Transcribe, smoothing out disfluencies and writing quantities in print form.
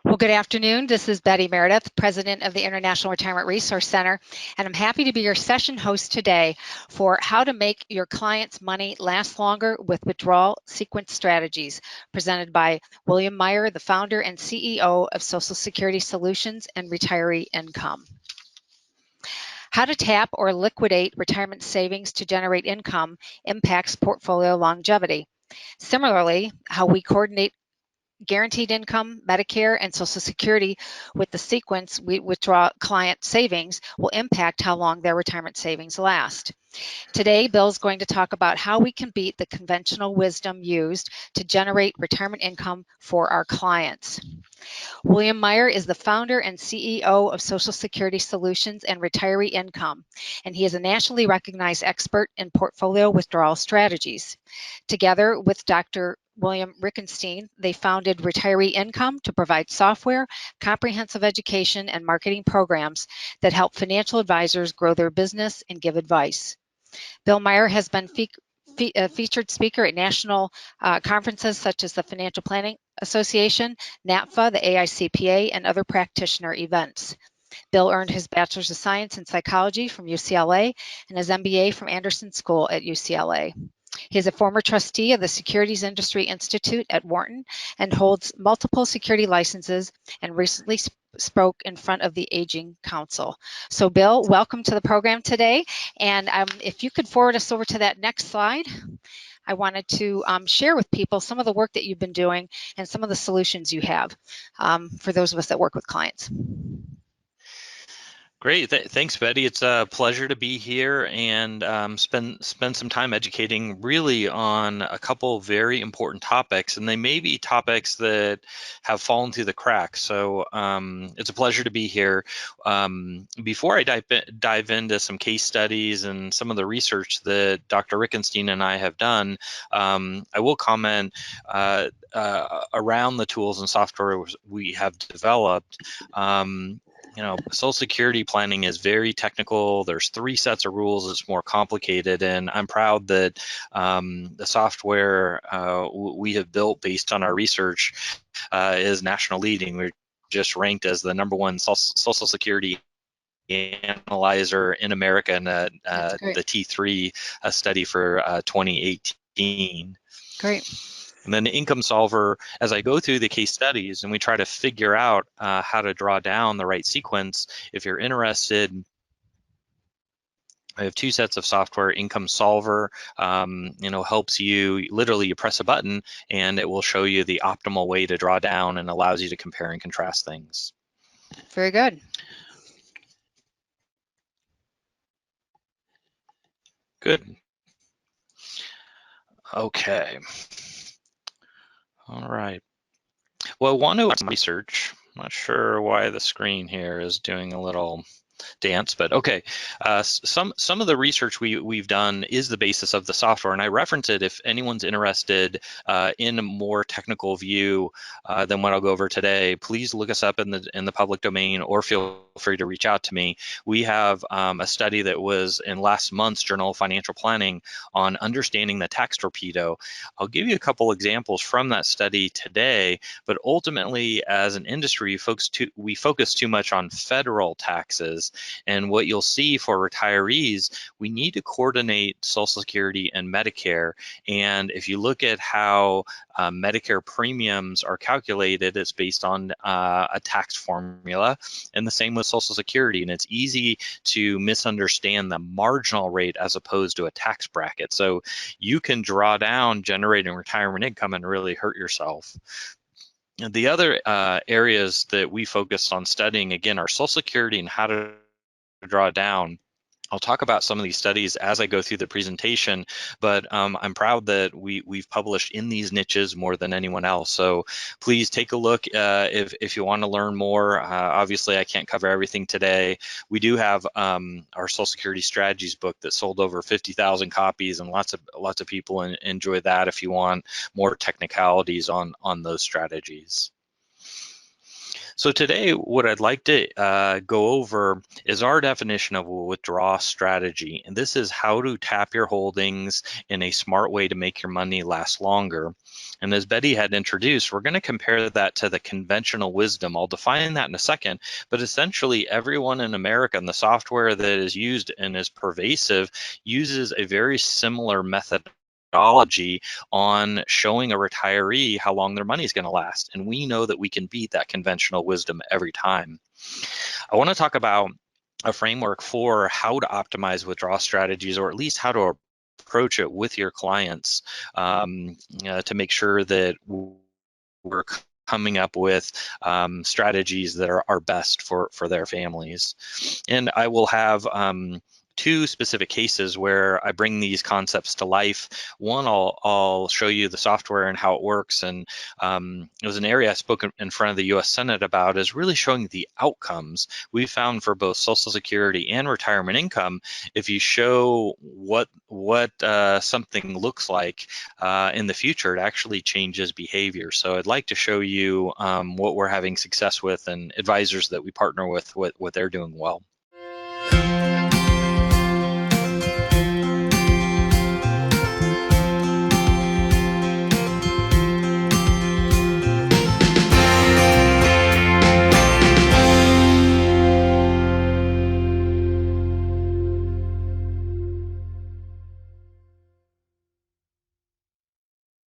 Well, good afternoon. This is Betty Meredith, President of the International Retirement Resource Center, and I'm happy to be your session host today for how to make your clients' money last longer with Withdrawal Sequence Strategies, presented by William Meyer, the founder and CEO of Social Security Solutions and Retiree Income. How to tap or liquidate retirement savings to generate income impacts portfolio longevity. Similarly, how we coordinate guaranteed income, Medicare, and Social Security with the sequence we withdraw client savings will impact how long their retirement savings last. Today, Bill's going to talk about how we can beat the conventional wisdom used to generate retirement income for our clients. William Meyer is the founder and CEO of Social Security Solutions and Retiree Income, and he is a nationally recognized expert in portfolio withdrawal strategies. Together with Dr. William Rickenstein, they founded Retiree Income to provide software, comprehensive education, and marketing programs that help financial advisors grow their business and give advice. Bill Meyer has been featured speaker at national conferences such as the Financial Planning Association, NAPFA, the AICPA, and other practitioner events. Bill earned his Bachelor's of Science in Psychology from UCLA and his MBA from Anderson School at UCLA. He is a former trustee of the Securities Industry Institute at Wharton and holds multiple security licenses and recently spoke in front of the Aging Council. So Bill, welcome to the program today. And if you could forward us over to that next slide, I wanted to share with people some of the work that you've been doing and some of the solutions you have for those of us that work with clients. Great, thanks, Betty. It's a pleasure to be here and spend some time educating really on a couple very important topics, and they may be topics that have fallen through the cracks. So it's a pleasure to be here. Before I dive into some case studies and some of the research that Dr. Rickenstein and I have done, I will comment around the tools and software we have developed. You know, Social Security planning is very technical. There's 3 sets of rules. It's more complicated, and I'm proud that the software we have built based on our research is national leading. We're just ranked as the #1 Social Security analyzer in America in the T3 study for 2018. Great. And then the income solver, as I go through the case studies and we try to figure out how to draw down the right sequence, if you're interested, I have 2 sets of software. Income solver, helps you, literally you press a button and it will show you the optimal way to draw down and allows you to compare and contrast things. Very good. Good. Okay. All right. Well, I want to research. I'm not sure why the screen here is doing a little dance, but okay. Some of the research we've done is the basis of the software, and I reference it if anyone's interested in a more technical view than what I'll go over today. Please look us up in the public domain, or feel free to reach out to me. We have a study that was in last month's Journal of Financial Planning on understanding the tax torpedo. I'll give you a couple examples from that study today, but ultimately, as an industry, we focus too much on federal taxes. And what you'll see for retirees, we need to coordinate Social Security and Medicare. And if you look at how Medicare premiums are calculated, it's based on a tax formula, and the same with Social Security. And it's easy to misunderstand the marginal rate as opposed to a tax bracket. So you can draw down generating retirement income and really hurt yourself. The other areas that we focused on studying, again, are Social Security and how to draw down. I'll talk about some of these studies as I go through the presentation, but I'm proud that we've published in these niches more than anyone else. So please take a look if you want to learn more. Obviously, I can't cover everything today. We do have our Social Security Strategies book that sold over 50,000 copies, and lots of people enjoy that if you want more technicalities on those strategies. So today, what I'd like to go over is our definition of a withdrawal strategy. And this is how to tap your holdings in a smart way to make your money last longer. And as Betty had introduced, we're going to compare that to the conventional wisdom. I'll define that in a second, but essentially everyone in America and the software that is used and is pervasive uses a very similar methodology on showing a retiree how long their money is going to last. And we know that we can beat that conventional wisdom every time. I want to talk about a framework for how to optimize withdrawal strategies, or at least how to approach it with your clients to make sure that we're coming up with strategies that are best for their families. And I will have two specific cases where I bring these concepts to life. One, I'll show you the software and how it works. And it was an area I spoke in front of the US Senate about, is really showing the outcomes we found for both Social Security and retirement income. If you show what something looks like in the future, it actually changes behavior. So I'd like to show you what we're having success with and advisors that we partner with, what they're doing well.